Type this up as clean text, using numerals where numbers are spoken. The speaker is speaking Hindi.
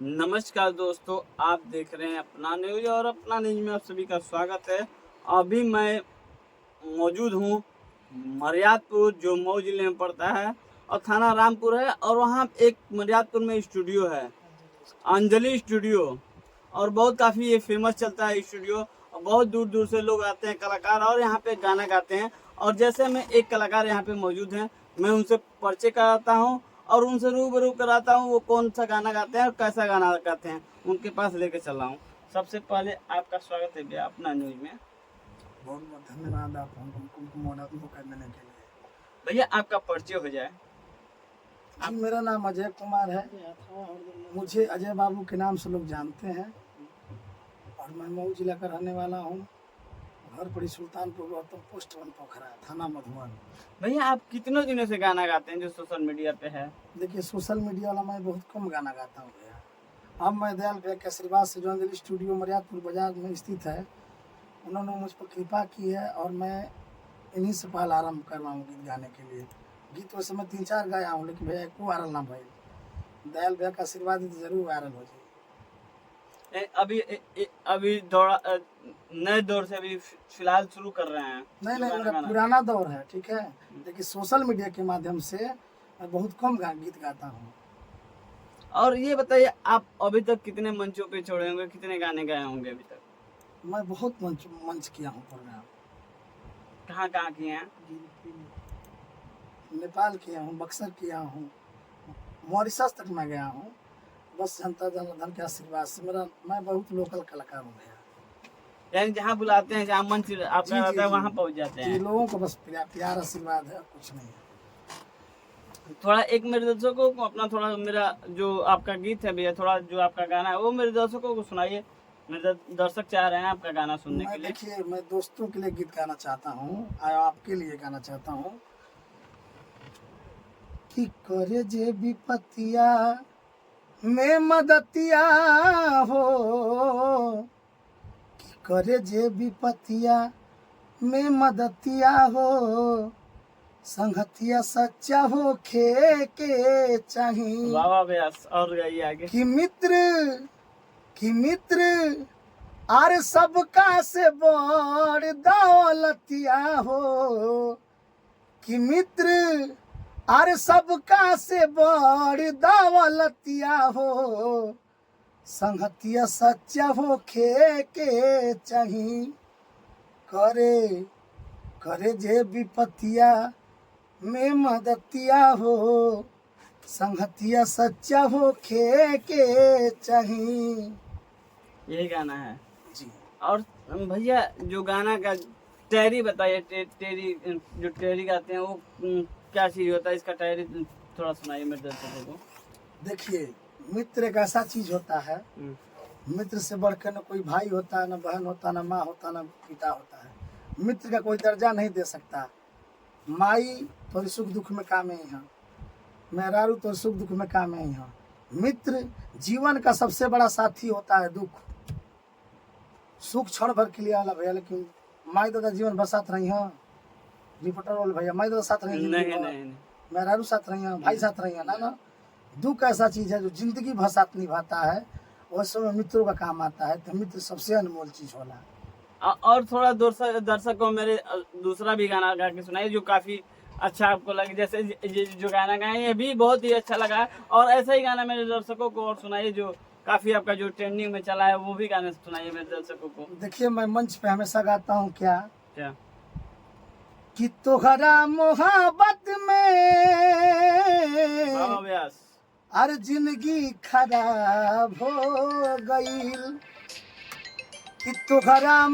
नमस्कार दोस्तों, आप देख रहे हैं अपना न्यूज और अपना न्यूज में आप सभी का स्वागत है। अभी मैं मौजूद हूँ मर्यादपुर, जो मऊ जिले में पड़ता है और थाना रामपुर है। और वहाँ एक मर्यादपुर में स्टूडियो है, अंजलि स्टूडियो, और बहुत काफ़ी ये फेमस चलता है स्टूडियो। और बहुत दूर दूर से लोग आते हैं, कलाकार, और यहाँ पे गाना गाते हैं। और जैसे मैं एक कलाकार यहाँ पे मौजूद हैं, मैं उनसे परिचय कराता हूँ और उनसे रूबरू कराता हूँ वो कौन सा गाना गाते हैं और कैसा गाना गाते हैं, उनके पास लेके चला हूँ। सबसे पहले आपका स्वागत है भैया अपना न्यूज में। बहुत बहुत धन्यवाद आप हमको मौका देने के लिए। भैया आपका परिचय हो जाए। जी, मेरा नाम अजय कुमार है। मुझे अजय बाबू के नाम से लोग जानते हैं और मैं मऊ जिला का रहने वाला हूँ। घर पड़ी सुल्तानपुर गौतम, पोस्ट 1 पोखरा, थाना मधुबन। भैया आप कितने दिनों से गाना गाते हैं जो सोशल मीडिया पे है? देखिए, सोशल मीडिया वाला मैं बहुत कम गाना गाता हूँ भैया। अब मैं दयाल भैया के आशीर्वाद से, जो अंजलि स्टूडियो मर्यादपुर बाजार में स्थित है, उन्होंने मुझ पर कृपा की है और मैं इन्हीं से पहल आरम्भ कर रहा हूँ गीत गाने के लिए। गीत वैसे मैं 3-4 गाया हूँ, लेकिन भैया को वायरल ना भाई, दयाल भैया का आशीर्वाद तो जरूर वायरल हो जाए। अभी थोड़ा नए दौर से अभी फिलहाल शुरू कर रहे हैं? नहीं, मेरा पुराना दौर है, ठीक है। लेकिन सोशल मीडिया के माध्यम से मैं बहुत कम गीत गाता हूँ। और ये बताइए, आप अभी तक कितने मंचों पे छोड़े होंगे, कितने गाने गाए होंगे अभी तक? मैं बहुत मंच किया हूँ प्रोग्राम। कहाँ कहाँ किए हैं? नेपाल किया हूँ, बक्सर किया हूँ, मॉरिशस तक मैं गया हूँ। बस जनता जनार्दन के आशीर्वाद से मैं बहुत लोकल कलाकार हूँ भैया। यानी जहाँ बुलाते हैं, जहाँ मंच आपका रहता है, वहाँ पहुँच जाते हैं? लोगों को बस प्यार आशीर्वाद है, कुछ नहीं है। थोड़ा एक मेरे दर्शकों को अपना, थोड़ा मेरा जो आपका गीत है भैया, थोड़ा जो आपका गाना है वो मेरे दर्शकों को सुनाइए। मेरे दर्शक चाह रहे हैं आपका गाना सुनने के लिए। देखिए, मैं दोस्तों के लिए गीत गाना चाहता हूँ, आपके लिए गाना चाहता हूँ कि करे जे विपतिया में मदतिया हो, कि करे जे विपतिया में मदतिया हो, संगतिया सच्चा हो खे के चाहिए। वाह वाह भैया, और गाइए आगे। कि मित्र आर सबका से बड़ दौलतिया हो, कि मित्र आर सबका से बड़ दौलतिया हो, संगतिया सच्चा हो खे के चाही। करे जे विपतिया में मदतिया हो, संगतिया सच्चा हो खे के चाही। यही गाना है जी। और भैया जो गाना का टैरी बताइए, जो टैरी गाते हैं वो क्या चीज होता है, इसका टैरी थोड़ा सुनाइए मेरे दर्शकों को। देखिए, मित्र एक ऐसा चीज होता है, मित्र से बढ़कर न कोई भाई होता है, न बहन होता, न माँ होता, न पिता होता है। मित्र का कोई दर्जा नहीं दे सकता। माई तो सुख दुख में काम ही है, मेहरारू तो सुख दुख में काम ही है। मित्र जीवन का सबसे बड़ा साथी होता है। दुख सुख क्षण भर के लिए आला भैया, लेकिन माई दादा जीवन भर साथ रही है। रिपोर्टर बोल भैया, माई दादा साथ रही है, मेहरारू साथ रही है, भाई साथ रही है ना। दुख ऐसा चीज है जो जिंदगी भर साथ निभाता है, उस समय मित्रों का काम आता है। तो मित्र सबसे अनमोल चीज होला। और थोड़ा दर्शक को मेरे दूसरा भी गाना गा के सुनाइए जो काफी अच्छा आपको लगे। जैसे ये जो गाना गाए ये भी बहुत ही अच्छा लगा, और ऐसा ही गाना मेरे दर्शकों को और सुनाइए जो काफी आपका जो ट्रेंडिंग में चला है, वो भी गाने सुनाइए मेरे दर्शकों को। देखिए, मैं मंच पे हमेशा गाता हूँ क्या कि तोहरा मोहब्बत में हर जिंदगी खराब हो गई, कि तोहरा